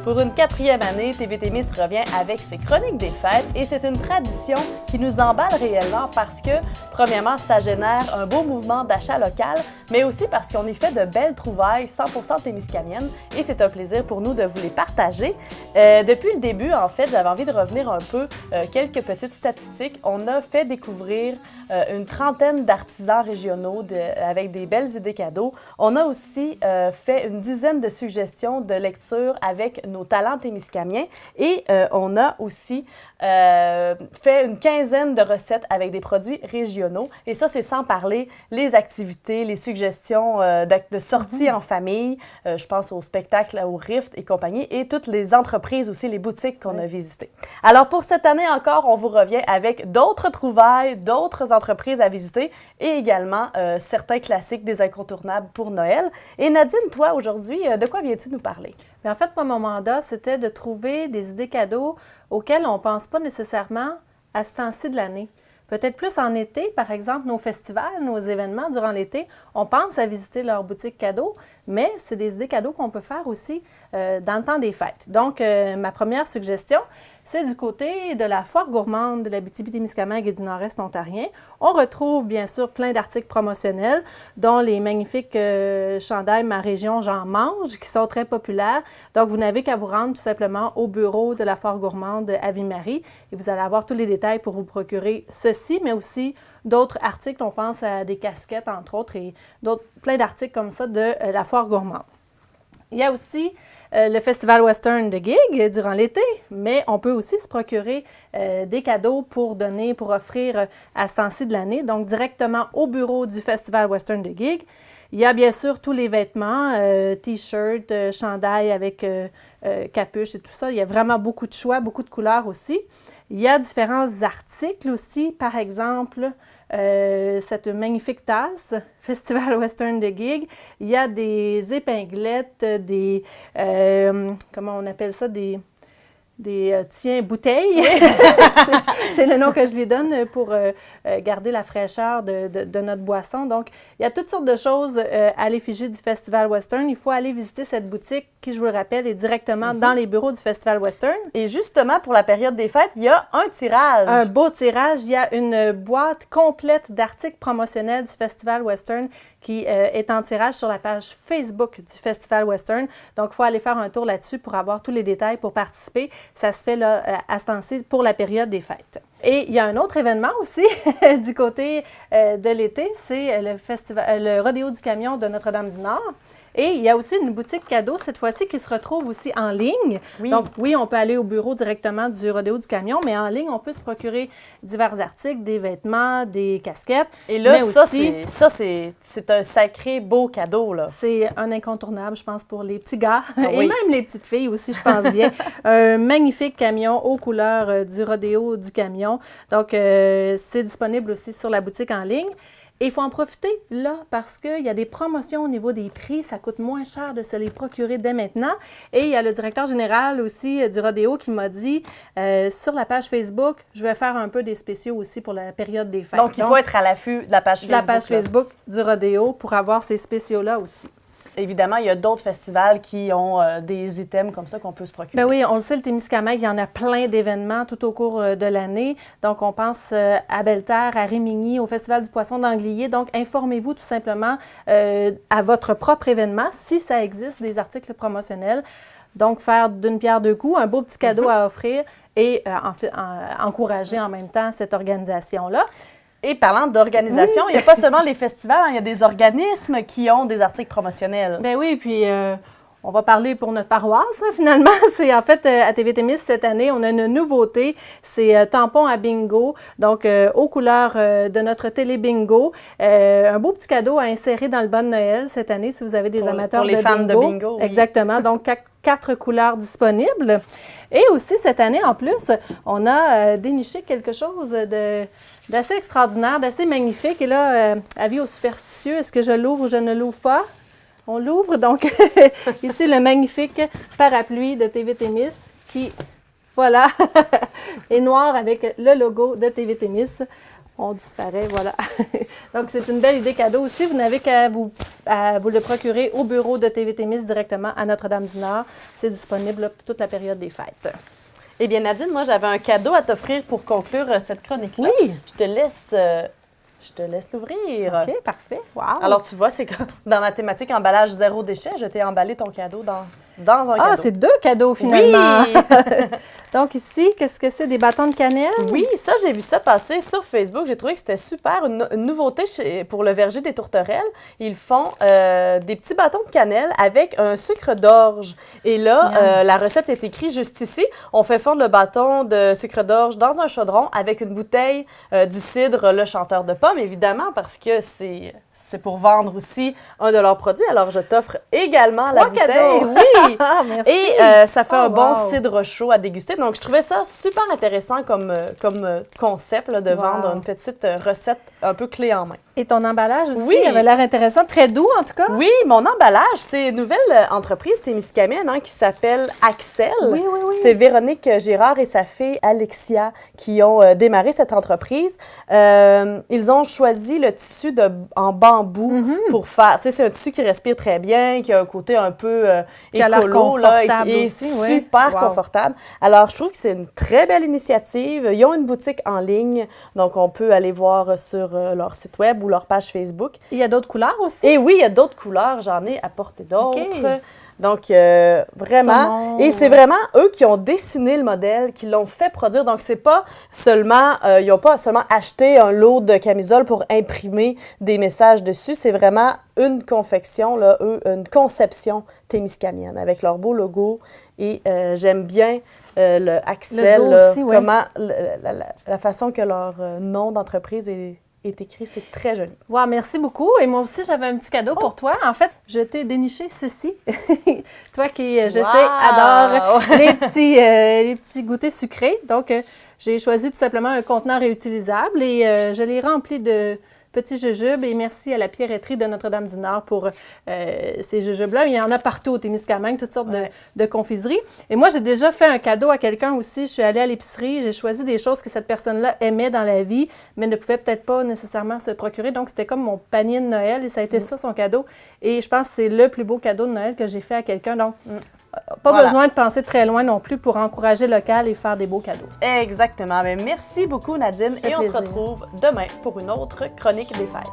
Pour une 4e année, TVT Miss revient avec ses chroniques des fêtes et c'est une tradition qui nous emballe réellement parce que, premièrement, ça génère un beau mouvement d'achat local, mais aussi parce qu'on y fait de belles trouvailles 100% témiscamiennes et c'est un plaisir pour nous de vous les partager. Depuis le début, en fait, j'avais envie de revenir un peu quelques petites statistiques. On a fait découvrir une trentaine d'artisans régionaux avec des belles idées cadeaux. On a aussi fait une dizaine de suggestions de lecture avec nos talents témiscamiens et on a aussi fait une quinzaine de recettes avec des produits régionaux. Et ça, c'est sans parler les activités, les suggestions de sorties en famille. Je pense au spectacle, au Rift et compagnie, et toutes les entreprises aussi, les boutiques qu'on a visitées. Alors, pour cette année encore, on vous revient avec d'autres trouvailles, d'autres entreprises à visiter et également certains classiques des incontournables pour Noël. Et Nadine, toi, aujourd'hui, de quoi viens-tu nous parler? Bien, en fait, moi, mon mandat, c'était de trouver des idées cadeaux auxquelles on ne pense pas nécessairement à ce temps-ci de l'année. Peut-être plus en été, par exemple, nos festivals, nos événements durant l'été, on pense à visiter leur boutique cadeaux, mais c'est des idées cadeaux qu'on peut faire aussi dans le temps des fêtes. Donc, ma première suggestion, c'est du côté de la foire gourmande de l'Abitibi-Témiscamingue et du Nord-Est ontarien. On retrouve bien sûr plein d'articles promotionnels, dont les magnifiques chandails Ma Région J'en mange, qui sont très populaires. Donc, vous n'avez qu'à vous rendre tout simplement au bureau de la foire gourmande à Ville-Marie et vous allez avoir tous les détails pour vous procurer ceci, mais aussi d'autres articles. On pense à des casquettes, entre autres, et plein d'articles comme ça de la foire gourmande. Il y a aussi le Festival Western de Gig durant l'été, mais on peut aussi se procurer des cadeaux pour donner, pour offrir à ce temps-ci de l'année, donc directement au bureau du Festival Western de Gig. Il y a bien sûr tous les vêtements, t-shirts, chandails avec capuche et tout ça. Il y a vraiment beaucoup de choix, beaucoup de couleurs aussi. Il y a différents articles aussi, par exemple, cette magnifique tasse, Festival Western de Gig. Il y a des épinglettes, des, comment on appelle ça, des bouteilles. c'est le nom que je lui donne pour garder la fraîcheur de notre boisson. Donc, il y a toutes sortes de choses à l'effigie du Festival Western. Il faut aller visiter cette boutique qui, je vous le rappelle, est directement dans les bureaux du Festival Western. Et justement, pour la période des fêtes, il y a un tirage. Un beau tirage. Il y a une boîte complète d'articles promotionnels du Festival Western qui est en tirage sur la page Facebook du Festival Western. Donc, il faut aller faire un tour là-dessus pour avoir tous les détails pour participer. Ça se fait là, à ce temps-ci pour la période des fêtes. Et il y a un autre événement aussi du côté de l'été, c'est le Rodéo du Camion de Notre-Dame-du-Nord. Et il y a aussi une boutique cadeau, cette fois-ci, qui se retrouve aussi en ligne. Oui. Donc, oui, on peut aller au bureau directement du Rodéo du Camion, mais en ligne, on peut se procurer divers articles, des vêtements, des casquettes. Et là, mais c'est un sacré beau cadeau, là. C'est un incontournable, je pense, pour les petits gars et oui. même les petites filles aussi, je pense bien. Un magnifique camion aux couleurs du Rodéo du Camion. Donc, c'est disponible aussi sur la boutique en ligne. Et il faut en profiter là parce qu'il y a des promotions au niveau des prix. Ça coûte moins cher de se les procurer dès maintenant. Et il y a le directeur général aussi du Rodéo qui m'a dit sur la page Facebook, je vais faire un peu des spéciaux aussi pour la période des fêtes. Donc, il faut être à l'affût de la page Facebook. La page Facebook du Rodéo pour avoir ces spéciaux-là aussi. Évidemment, il y a d'autres festivals qui ont des items comme ça qu'on peut se procurer. Bien oui, on le sait, le Témiscamingue, il y en a plein d'événements tout au cours de l'année. Donc, on pense à Belle-Terre, à Rimini, au Festival du Poisson d'Anglier. Donc, informez-vous tout simplement à votre propre événement, si ça existe, des articles promotionnels. Donc, faire d'une pierre deux coups, un beau petit cadeau à offrir et encourager en même temps cette organisation-là. Et parlant d'organisation, il n'y a pas seulement les festivals, il y a des organismes qui ont des articles promotionnels. Ben oui, puis on va parler pour notre paroisse, finalement. C'est en fait, à TVT Miss, cette année, on a une nouveauté. C'est tampon à bingo, donc aux couleurs de notre télé-bingo. Un beau petit cadeau à insérer dans le bon de Noël cette année, si vous avez des amateurs de bingo. Pour les fans de bingo, oui. Exactement, donc 4 couleurs disponibles. Et aussi, cette année, en plus, on a déniché quelque chose d'assez extraordinaire, d'assez magnifique. Et là, avis aux superstitieux, est-ce que je l'ouvre ou je ne l'ouvre pas? On l'ouvre. Donc, ici, le magnifique parapluie de TVT Miss qui, voilà, est noir avec le logo de TVT Miss. On disparaît, voilà. Donc, c'est une belle idée cadeau aussi. Vous n'avez qu'à vous le procurer au bureau de TVT Miss directement à Notre-Dame-du-Nord. C'est disponible là, pour toute la période des fêtes. Eh bien, Nadine, moi, j'avais un cadeau à t'offrir pour conclure cette chronique-là. Oui. Je te laisse l'ouvrir. OK, parfait. Wow. Alors, tu vois, c'est comme dans ma thématique emballage zéro déchet, je t'ai emballé ton cadeau dans un cadeau. Ah, c'est 2 cadeaux finalement. Oui! Donc ici, qu'est-ce que c'est? Des bâtons de cannelle? Oui, ça, j'ai vu ça passer sur Facebook. J'ai trouvé que c'était super. Une nouveauté pour le verger des tourterelles. Ils font des petits bâtons de cannelle avec un sucre d'orge. Et là, la recette est écrite juste ici. On fait fondre le bâton de sucre d'orge dans un chaudron avec une bouteille du cidre, le chanteur de pommes, évidemment, parce que c'est pour vendre aussi un de leurs produits. Alors, je t'offre également 3 la bouteille. cadeaux. Oui! Merci. Et ça fait un bon wow. cidre chaud à déguster. Donc, je trouvais ça super intéressant comme concept là, de vendre une petite recette un peu clé en main. Et ton emballage aussi, Oui. il avait l'air intéressant, très doux en tout cas. Oui, mon emballage, c'est une nouvelle entreprise témiscamingue qui s'appelle Axel. Oui, oui, oui. C'est Véronique Girard et sa fille Alexia qui ont démarré cette entreprise. Ils ont choisi le tissu en bambou pour faire... Tu sais, c'est un tissu qui respire très bien, qui a un côté un peu Qui a l'air écolo, là, et qui confortable est aussi, oui. super Wow. confortable. Alors, je trouve que c'est une très belle initiative. Ils ont une boutique en ligne, donc on peut aller voir sur leur site web ou leur page Facebook. Il y a d'autres couleurs aussi? Et oui, il y a d'autres couleurs, j'en ai apporté d'autres. OK. Donc, vraiment, Saumon. et c'est vraiment eux qui ont dessiné le modèle, qui l'ont fait produire. Donc, c'est pas seulement, ils n'ont pas seulement acheté un lot de camisoles pour imprimer des messages dessus. C'est vraiment une confection, là, une conception témiscamienne avec leur beau logo. Et j'aime bien le Axel, Le dos aussi, ouais. comment la façon que leur nom d'entreprise est écrit, c'est très joli. Wow, merci beaucoup. Et moi aussi, j'avais un petit cadeau pour toi. En fait, je t'ai déniché ceci. Toi qui, je sais, adore les petits goûters sucrés. Donc, j'ai choisi tout simplement un contenant réutilisable et je l'ai rempli de petits jujubes. Et merci à la pierreterie de Notre-Dame-du-Nord pour ces jujubes-là. Il y en a partout au Témiscamingue, toutes sortes de confiseries. Et moi, j'ai déjà fait un cadeau à quelqu'un aussi. Je suis allée à l'épicerie, j'ai choisi des choses que cette personne-là aimait dans la vie, mais ne pouvait peut-être pas nécessairement se procurer. Donc, c'était comme mon panier de Noël et ça a été ça son cadeau. Et je pense que c'est le plus beau cadeau de Noël que j'ai fait à quelqu'un. Donc, pas besoin de penser très loin non plus pour encourager local et faire des beaux cadeaux. Exactement. Mais merci beaucoup, Nadine. Et on se retrouve demain pour une autre chronique des fêtes.